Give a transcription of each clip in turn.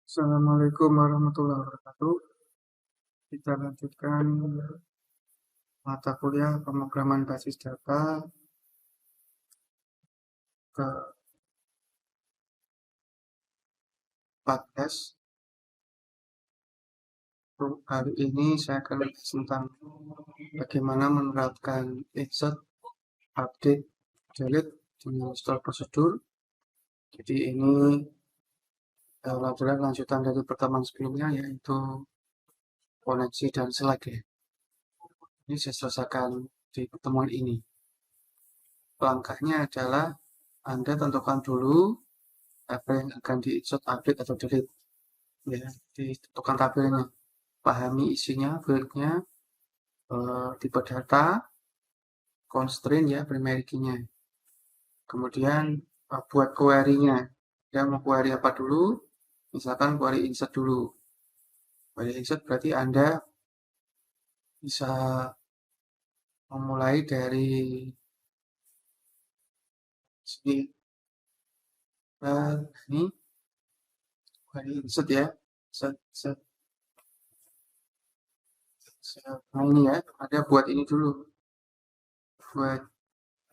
Assalamualaikum warahmatullahi wabarakatuh. Kita lanjutkan mata kuliah pemrograman basis data ke 14. Hari ini saya akan bahas tentang bagaimana menerapkan insert, update, delete dengan store prosedur. Jadi ini adalah lanjutan dari pertemuan sebelumnya, yaitu koneksi dan select ya. Ini saya selesaikan di pertemuan ini. Langkahnya adalah Anda tentukan dulu apa yang akan di insert, update, atau delete. Ya, ditentukan tabelnya, pahami isinya, field-nya, tipe data, constraint ya, primary key-nya. Kemudian buat query-nya. Dia mau query apa dulu? Misalkan query insert dulu. Query insert berarti Anda bisa memulai dari sini. Ini query insert ya. Set. Nah ini ya, ada buat ini dulu. Buat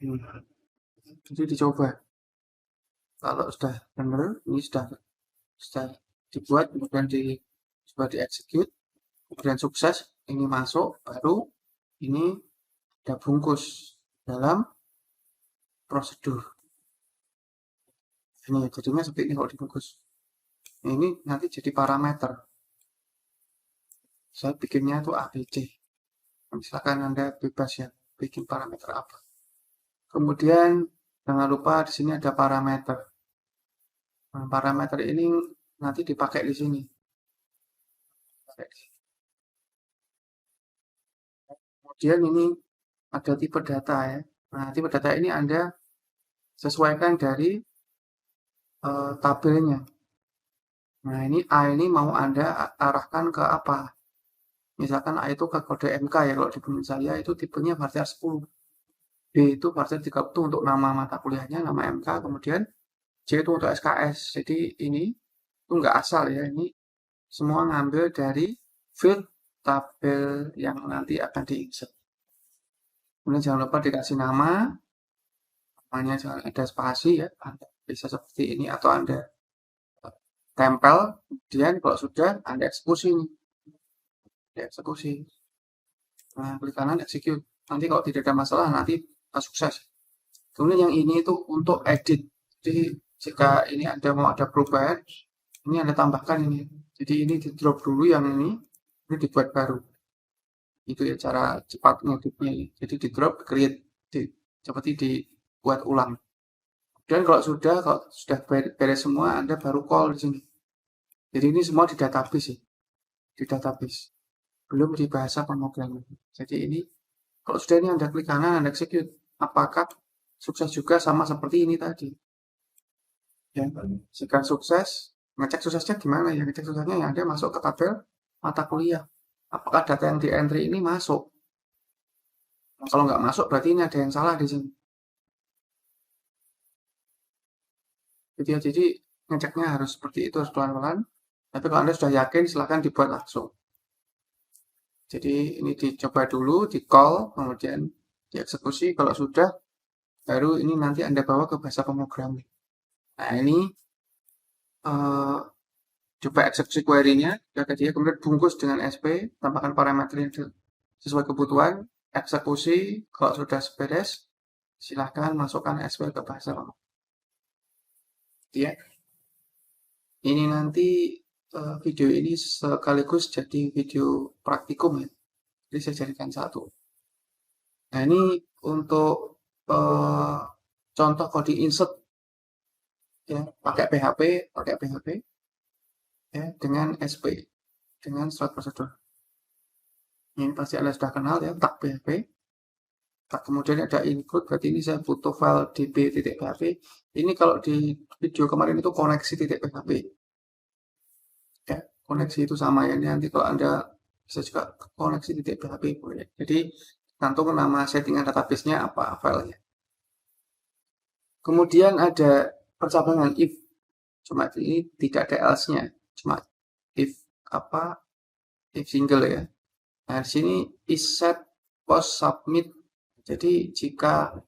ini. Jadi dicoba. Kalau sudah benar, ini sudah dibuat, kemudian coba dieksekut, kemudian sukses, ini masuk, baru ini ada bungkus dalam prosedur. Ini jadinya seperti ini kalau dibungkus. Ini nanti jadi parameter. Saya bikinnya itu ABC. Misalkan Anda bebas ya, bikin parameter apa. Kemudian jangan lupa di sini ada parameter. Nah, parameter ini nanti dipakai di sini. Kemudian ini ada tipe data ya. Nah, tipe data ini Anda sesuaikan dari tabelnya. Nah, ini A ini mau Anda arahkan ke apa? Misalkan A itu ke kode MK ya, kalau di buku saya itu tipenya varchar 10. B itu varchar 30 untuk nama mata kuliahnya, nama MK, kemudian J itu untuk SKS. Jadi ini itu nggak asal ya, ini semua ngambil dari field tabel yang nanti akan diinsert. Kemudian jangan lupa dikasih nama, namanya jangan ada spasi ya, Anda bisa seperti ini atau Anda tempel, kemudian kalau sudah Anda eksekusi nih. Dieksekusi. Nah, klik kanan execute. Nanti kalau tidak ada masalah, nanti sukses. Kemudian yang ini itu untuk edit. Jadi jika ini mau ada perubahan, ini Anda tambahkan ini. Jadi ini di drop dulu yang ini dibuat baru. Itu ya cara cepat ngeditnya. Jadi di drop, create, seperti dibuat ulang. Dan kalau sudah beres semua, Anda baru call di sini. Jadi ini semua di database ya. Di database. Belum di bahasa pemrograman. Jadi ini kalau sudah ini Anda klik kanan, Anda execute. Apakah sukses juga sama seperti ini tadi? Ya, jika sukses, ngecek suksesnya gimana ya? Ngecek suksesnya yang Anda masuk ke tabel mata kuliah. Apakah data yang di entry ini masuk? Nah, kalau nggak masuk, berarti ini ada yang salah di sini. Jadi ngeceknya harus seperti itu, harus pelan-pelan. Tapi kalau Anda sudah yakin, silahkan dibuat langsung. Jadi ini dicoba dulu, di call, kemudian dieksekusi. Kalau sudah, baru ini nanti Anda bawa ke bahasa pemrograman. Nah ini coba eksekusi query-nya, dia kemudian bungkus dengan SP, tambahkan parameter yang sesuai kebutuhan, eksekusi. Kalau sudah beres, silahkan masukkan SP ke bahasa pemrograman. Ya. Ini nanti video ini sekaligus jadi video praktikum ya. Jadi saya jadikan satu. Nah ini untuk contoh kode insert ya, pakai PHP ya, dengan SP, dengan start procedure. Ini pasti Anda sudah kenal ya, tag PHP. Kemudian ada include, berarti ini saya butuh file db.php. Ini kalau di video kemarin itu koneksi.php. Ya, koneksi itu sama ya, ini nanti kalau Anda bisa juga koneksi.php boleh. Jadi cantum nama settingan database-nya apa filenya. Kemudian ada percabangan if, cuma ini tidak ada else-nya. cuma if if single ya. Nah, di sini is set post submit. Jadi ditekan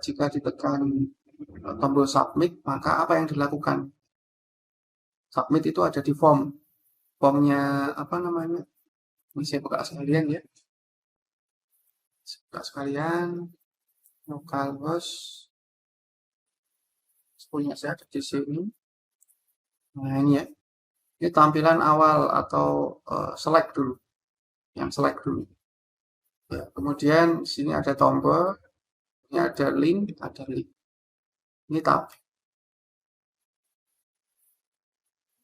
jika ditekan tombol submit, maka apa yang dilakukan? Submit itu ada di formnya apa namanya? Ini saya buka sekalian ya. Buka sekalian, localhost punya saya ada di sini. Nah ini ya, ini tampilan awal atau select dulu, yang select dulu. Ya, kemudian sini ada tombol, ini ada link, ini tab,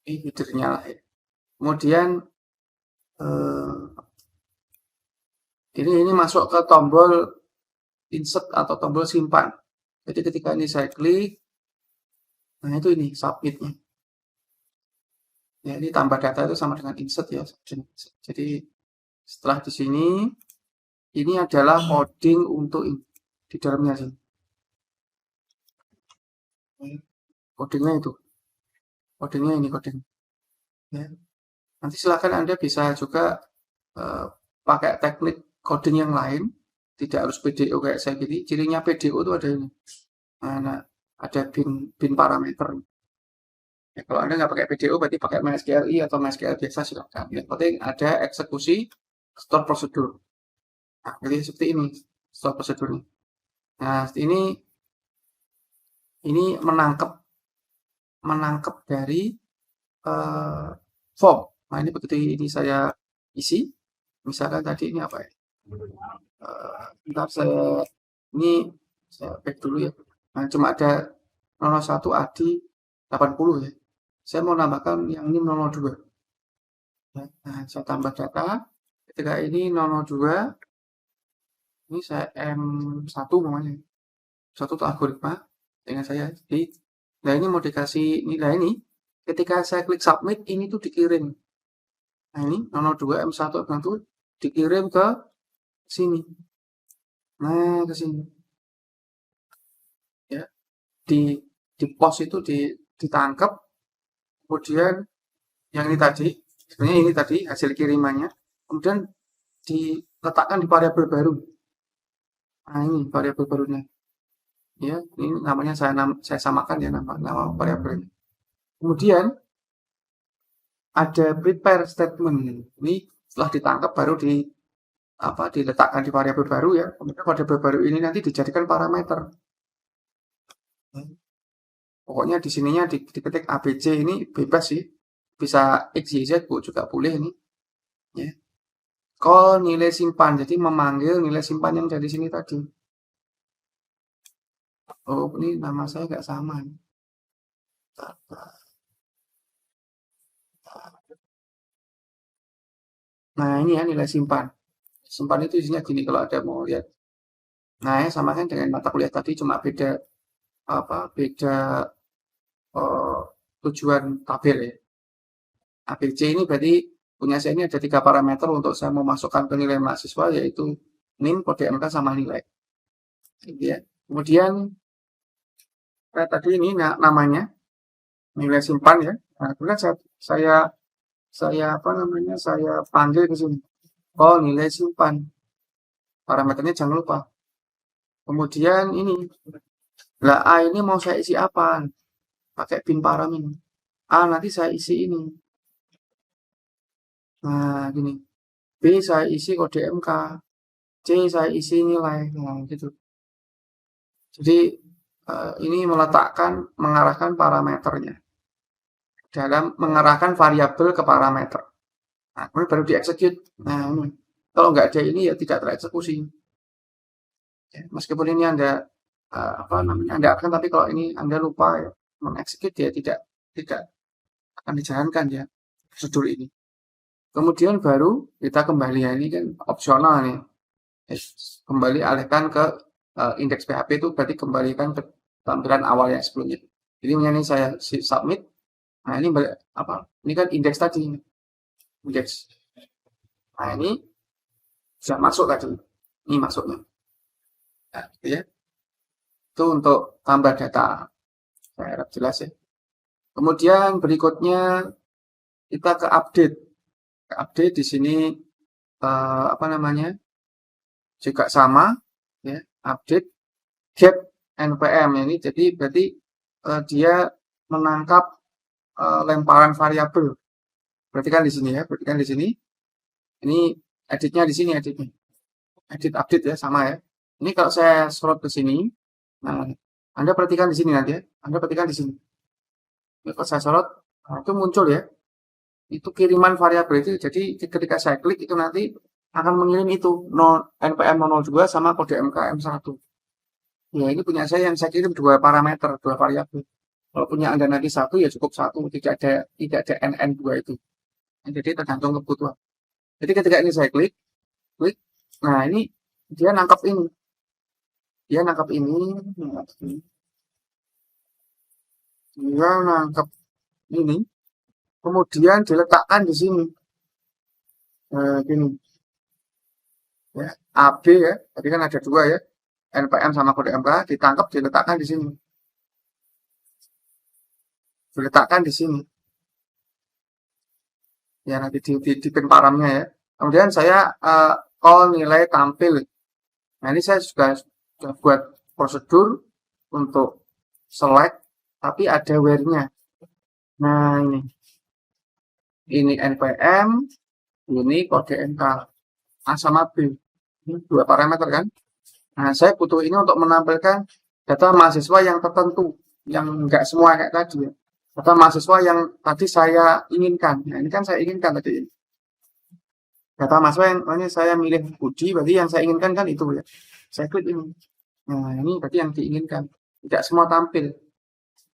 ini headernya lah ya. Kemudian ini masuk ke tombol insert atau tombol simpan. Jadi ketika ini saya klik, nah itu ini submitnya. Ya, ini tambah data itu sama dengan insert ya. Jadi setelah di sini, ini adalah coding untuk ini, di dalamnya sih. Codingnya itu, codingnya ini coding. Ya. Nanti silakan Anda bisa juga pakai teknik coding yang lain, tidak harus PDO kayak saya gini. Cirinya PDO itu ada ini, nah, ada bin parameter. Ya, kalau Anda nggak pakai PDO berarti pakai MySQLi atau MySQL biasa silakan. Yang penting ada eksekusi store prosedur. Nah, jadi seperti ini store prosedurnya. Nah, ini menangkap dari form. Nah, ini begitu ini saya isi, misalkan tadi ini apa ya? Bentar ini saya back dulu ya. Nah, cuma ada 01 ADI 80 ya. Saya mau nambahkan yang ini 002. Nah, saya tambah data. Ketika ini 002, ini saya M1 namanya. Satu itu algoritma dengan saya. Jadi, nah ini mau dikasih nilai ini. Ketika saya klik submit, ini tuh dikirim. Nah ini 002 M1 M1 dikirim ke sini. Nah, ke sini. Ya. Di pos itu ditangkap. Kemudian yang ini tadi, sebenarnya ini tadi hasil kirimannya. Kemudian diletakkan di variabel baru. Nah, ini variabel barunya. Ya, ini namanya saya samakan ya nama variabelnya. Kemudian ada prepare statement. Ini setelah ditangkap baru diletakkan di variabel baru ya. Kemudian variabel baru ini nanti dijadikan parameter. Pokoknya di sininya diketik ABC ini bebas sih. Bisa X, Y, Z juga boleh ini. Ya. Call nilai simpan. Jadi memanggil nilai simpan yang dari sini tadi. Oh, ini nama saya nggak sama. Nah, ini ya nilai simpan. Simpan itu isinya gini kalau ada mau lihat. Nah, ya sama kan dengan mata kuliah tadi cuma beda tujuan tabel ya. ABC ini berarti punya saya ini ada 3 parameter untuk saya memasukkan ke nilai mahasiswa yaitu NIM, kode MK sama nilai. Gitu ya. Kemudian tadi ini namanya nilai simpan ya. Nah, kemudian saya panggil ke sini. Oh, nilai simpan. Parameternya jangan lupa. Kemudian ini. Lah A ini mau saya isi apa? Pakai bin param ini. A nanti saya isi ini. Nah, gini. B saya isi kode MK. C saya isi nilai. Nah, gitu. Jadi ini mengarahkan parameternya dalam mengarahkan variabel ke parameter. Nah, kemudian baru dieksekut. Nah, ini. Kalau nggak ada ini ya tidak tereksekusi. Ya, meskipun ini Anda Anda akan, tapi kalau ini Anda lupa ya, mengeksekut ya tidak akan dijalankan ya prosedur ini. Kemudian baru kita kembali ya, ini kan opsional nih. Kembali alihkan ke indeks PHP itu berarti kembalikan ke tampilan awal yang sebelumnya. Jadi ini saya submit. Nah, ini Ini kan indeks tadi. Indeks. Nah, ini sudah masuk tadi. Ini masuknya. Nah, gitu ya. Itu untuk tambah data. Saya harap jelas ya. Kemudian berikutnya kita ke update. Update di sini apa namanya? Juga sama ya, update get npm ini. Jadi berarti dia menangkap lemparan variabel. Perhatikan di sini ya, perhatikan di sini. Ini editnya di sini editnya. Edit update ya sama ya. Ini kalau saya scroll ke sini, nah Anda perhatikan di sini nanti ya. Anda perhatikan di sini. Ini kalau saya sorot, nah, itu muncul ya. Itu kiriman variabel itu. Jadi ketika saya klik itu nanti akan mengirim itu npm 002 sama kode mk m1. Ya ini punya saya yang saya kirim dua parameter, dua variabel. Kalau punya Anda nanti satu ya cukup satu, tidak ada nn2 itu. Jadi tergantung kebutuhan. Jadi ketika ini saya klik, nah ini dia nangkap ini. Dia nangkap ini. Dia nangkap ini. Kemudian diletakkan di sini. Gini. Ya, AB ya. Tadi kan ada dua ya. npm sama kode mk ditangkap diletakkan di sini. Diletakkan di sini. Ya nanti di pin paramnya ya. Kemudian saya call nilai tampil. Nah ini saya sudah buat prosedur untuk select, tapi ada where-nya. Nah ini npm, ini kode mk A sama B. Ini dua parameter kan. Nah saya butuh ini untuk menampilkan data mahasiswa yang tertentu, yang enggak semua kayak tadi ya. Data mahasiswa yang tadi saya inginkan. Nah ini kan saya inginkan tadi. Data mahasiswa yang ini saya milih Budi, berarti yang saya inginkan kan itu ya. Saya klik ini. Nah ini berarti yang diinginkan. Tidak semua tampil.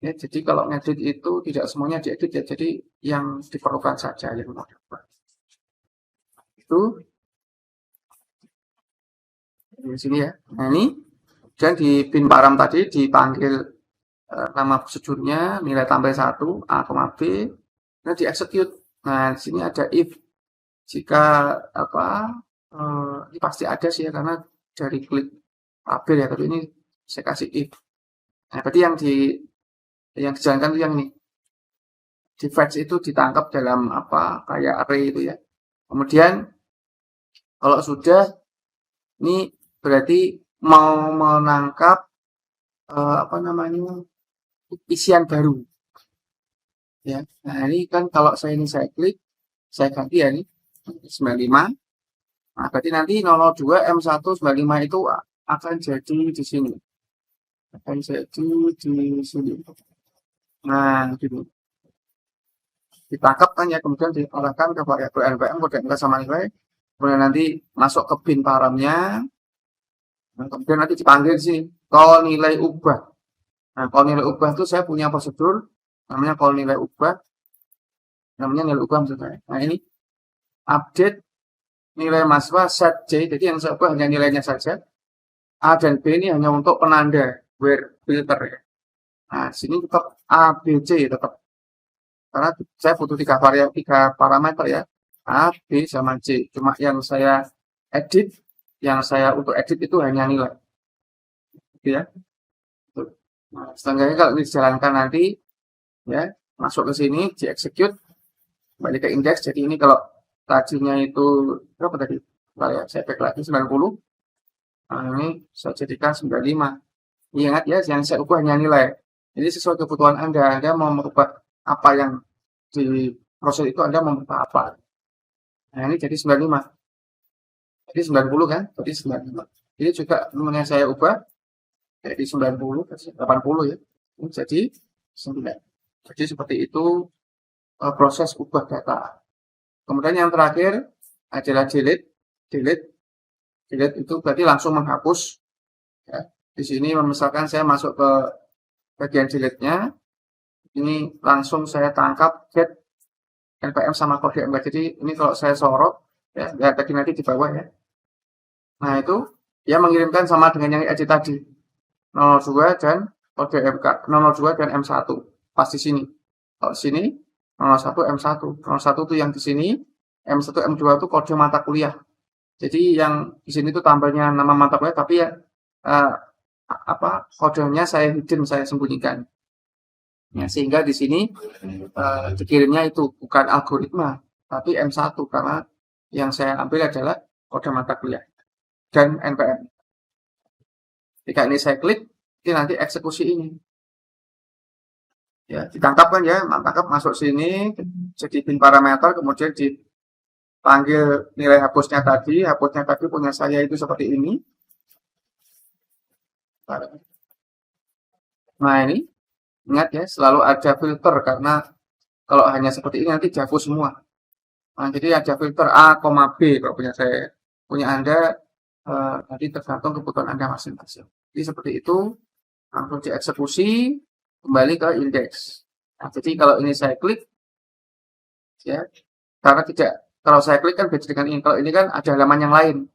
Ya, jadi kalau ngedit itu tidak semuanya diedit ya. Jadi yang diperlukan saja yang mau diubah. Itu di sini ya. Nah ini dan di bin param tadi dipanggil nama prosedurnya nilai tampil 1 a, b. Nah di execute. Nah di sini ada if jika apa ini pasti ada sih ya karena dari klik tabel ya, tapi ini saya kasih if. Nah berarti yang dijalankan itu yang ini. Di fetch itu ditangkap dalam apa kayak array itu ya. Kemudian kalau sudah ini berarti mau menangkap apa namanya isian baru ya. Nah ini kan kalau saya klik saya ganti ya ini 95. Nah berarti nanti 002 m1 95 itu akan jadi di sini, akan jadi di sini. Nah gitu ditangkap kan ya, kemudian diarahkan ke variabel npm kode mk sama nilai, kemudian nanti masuk ke bin paramnya. Nah, kemudian nanti dipanggil di sini call nilai ubah. Nah, call nilai ubah itu saya punya prosedur namanya call nilai ubah. Namanya nilai ubah maksudnya. Nah, ini update nilai mahasiswa set J. Jadi yang saya ubah hanya nilainya saja. A dan B ini hanya untuk penanda where filter ya. Nah, sini tetap A, B, C tetap. Karena saya butuh tiga parameter ya. A, B, sama C. Cuma yang saya edit, untuk edit itu hanya nilai. Gitu ya. Nah, setengahnya kalau ini dijalankan nanti, ya masuk ke sini, di execute, balik ke index. Jadi ini kalau tadinya itu berapa tadi? Nah, ya, saya back lagi 90. Nah, ini saya jadikan 95. Ingat ya, yang saya ubah hanya nilai. Jadi sesuai kebutuhan Anda mau merubah apa yang di proses itu, Anda mau merubah apa. Nah, ini jadi 95. Jadi 90 kan? Jadi 95. Ini juga nomornya saya ubah jadi 90 80 ya. Ini jadi 9. Jadi seperti itu proses ubah data. Kemudian yang terakhir adalah delete. Delete itu berarti langsung menghapus. Ya. Di sini misalkan saya masuk ke bagian delete-nya, ini langsung saya tangkap get npm sama kode mk. Jadi ini kalau saya sorot, ya lihat tadi nanti di bawah ya. Nah itu dia mengirimkan sama dengan yang edit tadi 02 dan kode mk 002 dan m1 pas di sini. Kalau di sini 01 m1, 01 itu yang di sini, m1 m2 itu kode mata kuliah. Jadi yang di sini itu tambahnya nama mata kuliah, tapi ya apa kodenya saya hidden, saya sembunyikan. Ya, sehingga di sini dikirimnya itu bukan algoritma, tapi M1 karena yang saya ambil adalah kode mata kuliah dan NPM. Jika ini saya klik, ini nanti eksekusi ini. Ya, ditangkap kan ya, tangkap masuk sini, jadi bin parameter, kemudian dipanggil nilai hapusnya tadi punya saya itu seperti ini. Nah ini, ingat ya, selalu ada filter, karena kalau hanya seperti ini nanti dihapus semua. Nah, jadi ada filter A, B, kalau punya saya, punya Anda, nanti tergantung kebutuhan Anda masing-masing. Jadi seperti itu, langsung dieksekusi, kembali ke indeks. Nah, jadi kalau ini saya klik, ya, karena tidak, kalau saya klik kan beda dengan ini. Kalau ini kan ada halaman yang lain,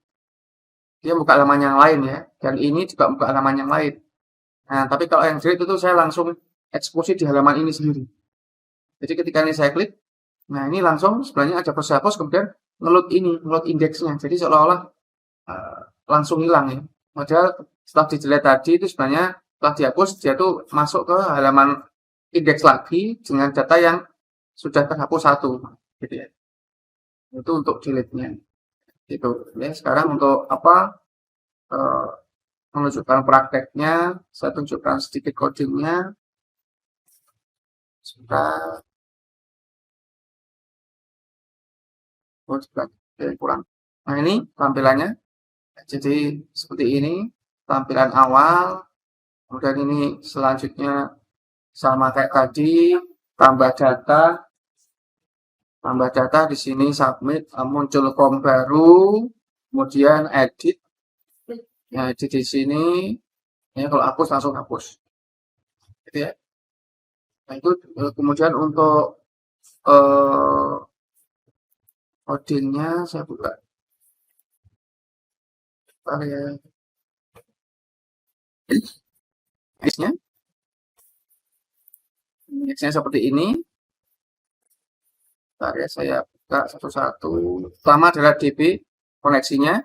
dia buka halaman yang lain ya, dan ini juga buka halaman yang lain. Nah, tapi kalau yang delete itu saya langsung eksekusi di halaman ini sendiri. Jadi ketika ini saya klik, nah ini langsung sebenarnya ada proses hapus, kemudian ngeload indeksnya. Jadi seolah-olah langsung hilang ya. Padahal setelah di delete tadi itu sebenarnya setelah dihapus dia tuh masuk ke halaman indeks lagi dengan data yang sudah terhapus satu, gitu ya. Itu untuk delete-nya. Itu ya. Sekarang untuk apa? Menunjukkan prakteknya, saya tunjukkan sedikit codingnya. Sebentar. Oh, kurang. Nah ini tampilannya. Jadi seperti ini tampilan awal. Kemudian ini selanjutnya sama kayak tadi, tambah data di sini submit, muncul form baru, kemudian edit. Ya, edit di sini. Ya, kalau hapus langsung hapus. Gitu ya. Nah, itu kemudian untuk codingnya saya buka. Ya. Indeksnya seperti ini. Bentar ya, saya buka satu-satu. Pertama adalah DB koneksinya.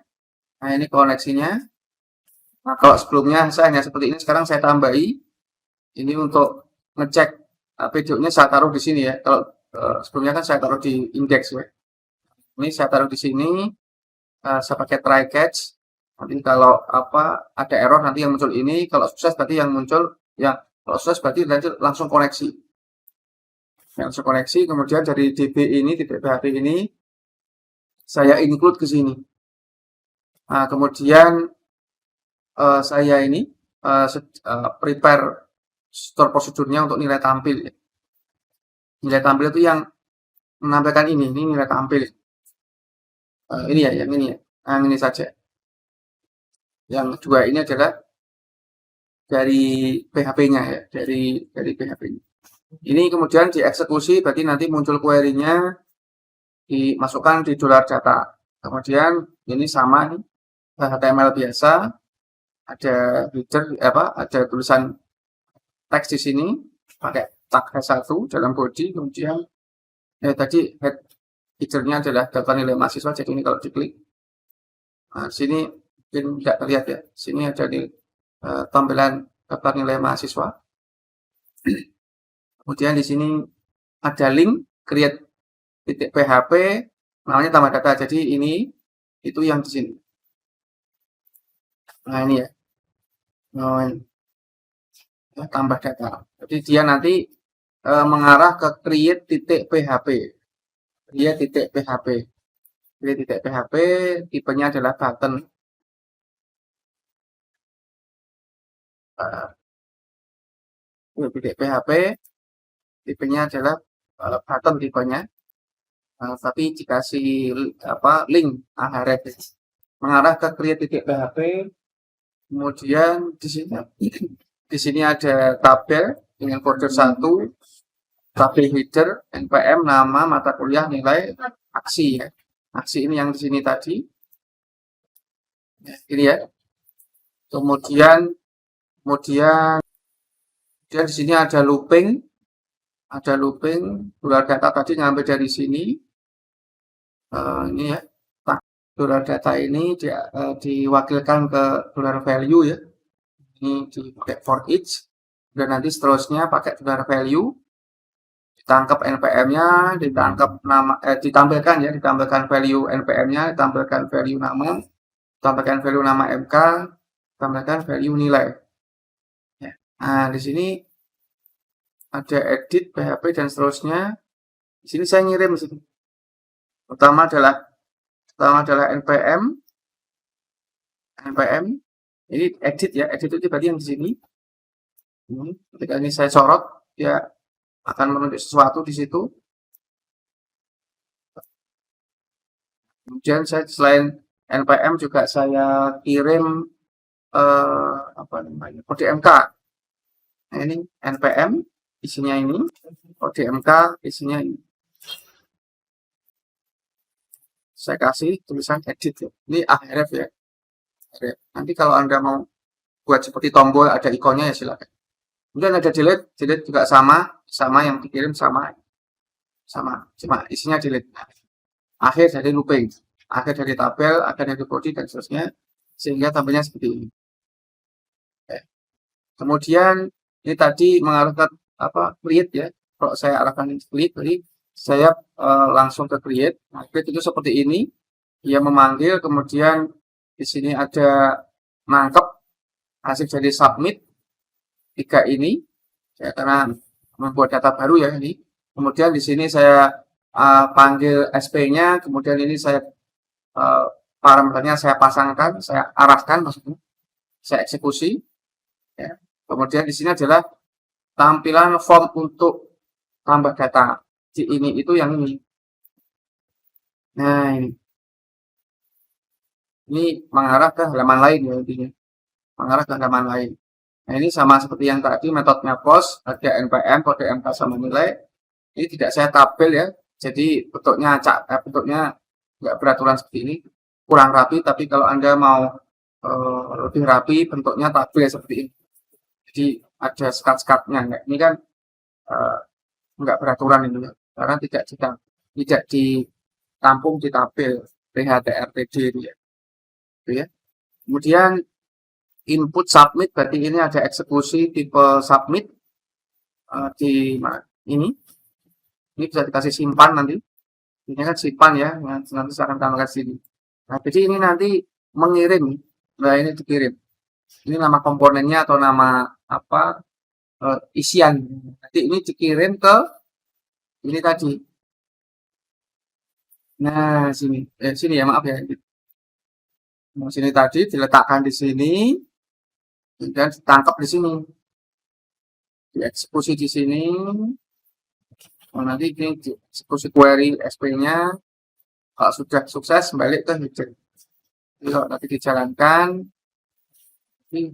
Nah, ini koneksinya. Nah, kalau sebelumnya saya hanya seperti ini, sekarang saya tambahi. Ini untuk ngecek videonya saya taruh di sini ya. Kalau sebelumnya kan saya taruh di indeks ya. Ini saya taruh di sini. Saya pakai try catch. Nanti kalau ada error nanti yang muncul ini. Kalau sukses berarti yang muncul ya. Kalau sukses berarti nanti langsung koneksi. Langsung koneksi. Kemudian dari DB ini, PHP ini, saya include ke sini. Nah, kemudian saya ini prepare store prosedurnya untuk nilai tampil. Nilai tampil itu yang menampilkan ini nilai tampil. Ini ya, yang ini ya, yang ini saja. Yang dua ini adalah dari PHP-nya ya, dari PHP-nya. Ini kemudian dieksekusi, berarti nanti muncul query-nya, dimasukkan di $data. Kemudian ini sama nih, HTML biasa, ada header ada tulisan teks di sini pakai tag H1 dalam body, kemudian tadi header-nya adalah data nilai mahasiswa. Jadi ini kalau diklik, nah sini mungkin tidak terlihat ya, sini ada di tampilan daftar nilai mahasiswa. Kemudian di sini ada link create .php, namanya tambah data. Jadi ini itu yang di sini. Nah ini ya, tambah data. Jadi dia nanti mengarah ke create.php. Create.php. Create.php tipenya adalah button. .php tipenya adalah button tipenya. Tapi dikasih link href mengarah ke create.php. Kemudian di sini ada tabel dengan folder 1, tabel header, NPM, nama, mata kuliah, nilai, aksi ya. Aksi ini yang di sini tadi. Ini ya. Kemudian di sini ada looping. Dolar data tadi ngambil dari sini. Ini ya. Dolar data ini diwakilkan ke dolar value ya. Ini dipakai for each. Dan nanti seterusnya pakai var value, ditangkap npm-nya, ditampilkan ya, ditampilkan value npm-nya, ditampilkan value nama, ditampilkan value nama mk, ditampilkan value nilai. Ya. Nah, di sini ada edit, php dan seterusnya. Di sini saya ngirim di sini. Pertama adalah npm. Ini edit ya, edit itu berarti yang di sini. Ketika ini saya sorot, dia akan menunjuk sesuatu di situ. Kemudian saya selain npm juga saya kirim apa namanya, kode mk. Nah, ini npm isinya ini, kode mk isinya ini. Saya kasih tulisan edit ya. Ini href ya. Nanti kalau Anda mau buat seperti tombol ada ikonnya ya silakan. Kemudian ada delete juga sama yang dikirim sama, cuma isinya delete. Akhir dari looping, akhir dari tabel, akhir dari body dan seterusnya, sehingga tampilnya seperti ini. Oke. Kemudian ini tadi mengarahkan apa, create ya. Kalau saya arahkan create, jadi saya langsung ke create. Nah, create itu seperti ini, dia memanggil, kemudian di sini ada nangkep hasil dari submit 3 ini, ya, karena membuat data baru ya ini. Kemudian di sini saya panggil SP-nya, kemudian ini saya parameternya saya pasangkan, saya arahkan maksudnya, saya eksekusi. Ya. Kemudian di sini adalah tampilan form untuk tambah data. Di ini itu yang ini. Nah ini mengarah ke halaman lain ya intinya, mengarah ke halaman lain. Nah ini sama seperti yang tadi metodenya post, ada npm, kode mk sama nilai. Ini tidak saya tabel ya, jadi bentuknya nggak beraturan seperti ini, kurang rapi. Tapi kalau Anda mau lebih rapi, bentuknya tabel ya seperti ini. Jadi ada skat-skatnya. Nah, ini kan nggak beraturan ini ya, karena tidak ditampung di tabel PHTRTD itu ya. Kemudian input submit, berarti ini ada eksekusi tipe submit di ini bisa dikasih simpan nanti. Ini kan simpan ya, nanti saya akan tambahkan sini. Nah, jadi ini nanti mengirim. Nah, ini dikirim. Ini nama komponennya atau nama apa isian. Nanti ini dikirim ke ini tadi. Nah, sini ya, maaf ya. Nah, sini tadi diletakkan di sini dan ditangkap di sini. Dieksekusi di sini. Oh, nanti ini dieksekusi query SP-nya. Kalau sudah sukses, balik ke header. Jadi kalau nanti dijalankan, ini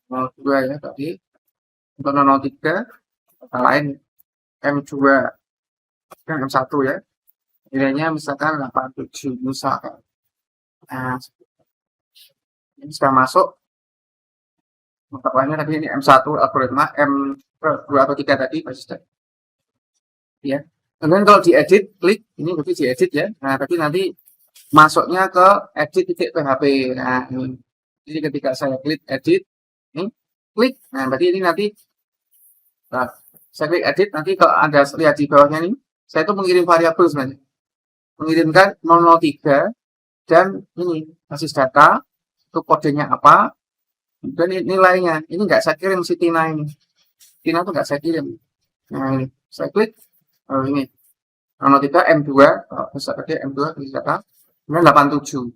02 ya tadi, untuk 03, kata lain M2 dan M1 ya. Nilainya misalkan 87 misalkan. Nah, ini sudah masuk. Kata lainnya tadi ini M1 algoritma, M2 atau 3 tadi pasti sudah. Ya. Kemudian kalau diedit, klik ini berarti diedit ya. Nah, tapi nanti masuknya ke edit.php. Nah, ini. Jadi ketika saya klik edit, ini klik. Nah, berarti ini nanti saya klik edit, nanti kalau Anda lihat di bawahnya ini, saya itu mengirim variabel sebenarnya. Mengirimkan 003 dan ini basis data, itu kodenya apa, dan nilainya. Ini nggak saya kirim si Tina ini. Tina itu nggak saya kirim. Nah, ini saya klik. Oh, ini 03 M2, bisa pakai M2 basis data, kemudian 87.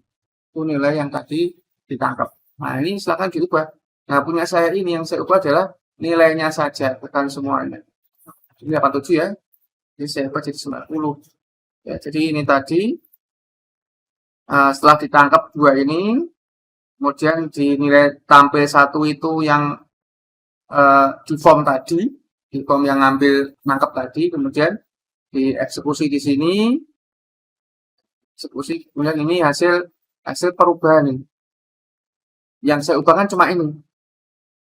Itu nilai yang tadi ditangkap. Nah, ini silakan diubah. Nah, punya saya ini yang saya ubah adalah nilainya saja, bukan semuanya. Ini 87 ya. Jadi saya ubah jadi 90. Ya, jadi ini tadi setelah ditangkap 2 ini, kemudian dinilai tampil 1 itu yang di form tadi, di form yang ngambil nangkap tadi, kemudian dieksekusi di sini, eksekusi, kemudian ini hasil perubahan ini. Yang saya ubah kan cuma ini,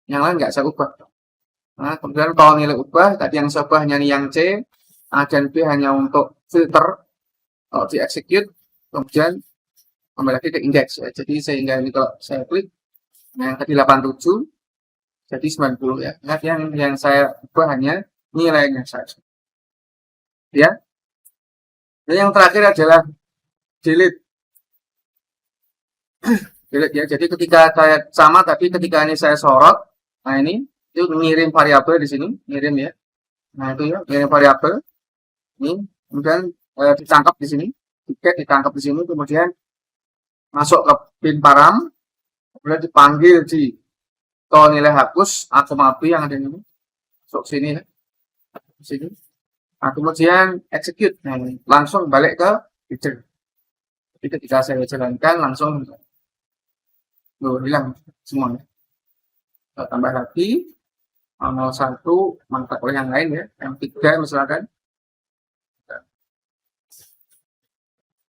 yang lain nggak saya ubah. Nah, kemudian kalau nilai ubah, tadi yang saya ubah hanya yang C, A dan B hanya untuk filter. Kalau di execute, kemudian kembali lagi ke index ya. Jadi sehingga ini kalau saya klik, yang tadi 87, jadi 90 ya. Ingat yang saya ubah hanya nilainya saja. Ya. Dan yang terakhir adalah delete. Delete ya. Jadi ketika saya sama tapi ketika ini saya sorot, nah ini itu ngirim variabel di sini, ngirim ya. Nah itu ya, ngirim variabel. Ini kemudian ditangkap di sini, tiket ditangkap di sini, kemudian masuk ke bin param, kemudian dipanggil di tol nilai hapus atau mapi yang ada ini, masuk sini ya, sini. Nah, kemudian execute, nah, langsung balik ke header. Jadi ketika saya jalankan langsung hilang semuanya. Kita tambah lagi 01 mantap oleh yang lain ya, yang 3 misalkan.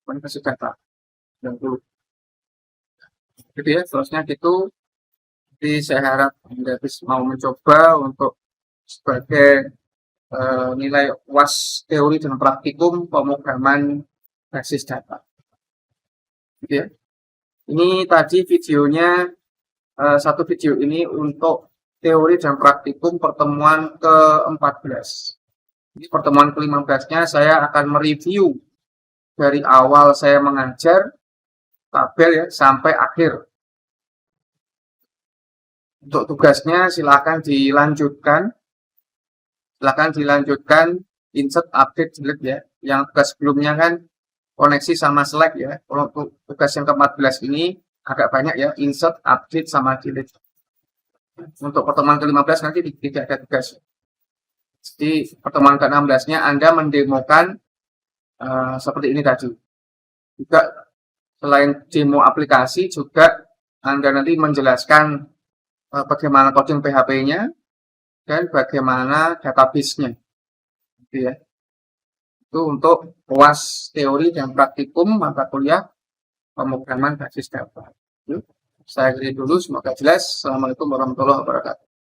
Kemudian kasih data 90. Jadi ya, seterusnya gitu. Jadi saya harap Anda mau mencoba untuk sebagai nilai UAS teori dan praktikum pemrograman basis data. Gitu ya. Ini tadi videonya, satu video ini untuk teori dan praktikum pertemuan ke-14. Ini pertemuan ke-15-nya saya akan mereview dari awal saya mengajar tabel ya sampai akhir. Untuk tugasnya silakan dilanjutkan. Silakan dilanjutkan insert, update, delete ya. Yang tugas sebelumnya kan koneksi sama select ya. Kalau tugas yang ke-14 ini agak banyak ya, insert, update sama delete. Untuk pertemuan ke-15 nanti tidak ada tugas. Jadi pertemuan ke-16-nya Anda mendemokan seperti ini tadi. Juga selain demo aplikasi juga Anda nanti menjelaskan bagaimana coding PHP-nya dan bagaimana database-nya. Gitu ya. Itu untuk UAS teori dan praktikum mata kuliah pemrograman basis data. Saya akhiri dulu, semoga jelas. Assalamualaikum warahmatullahi wabarakatuh.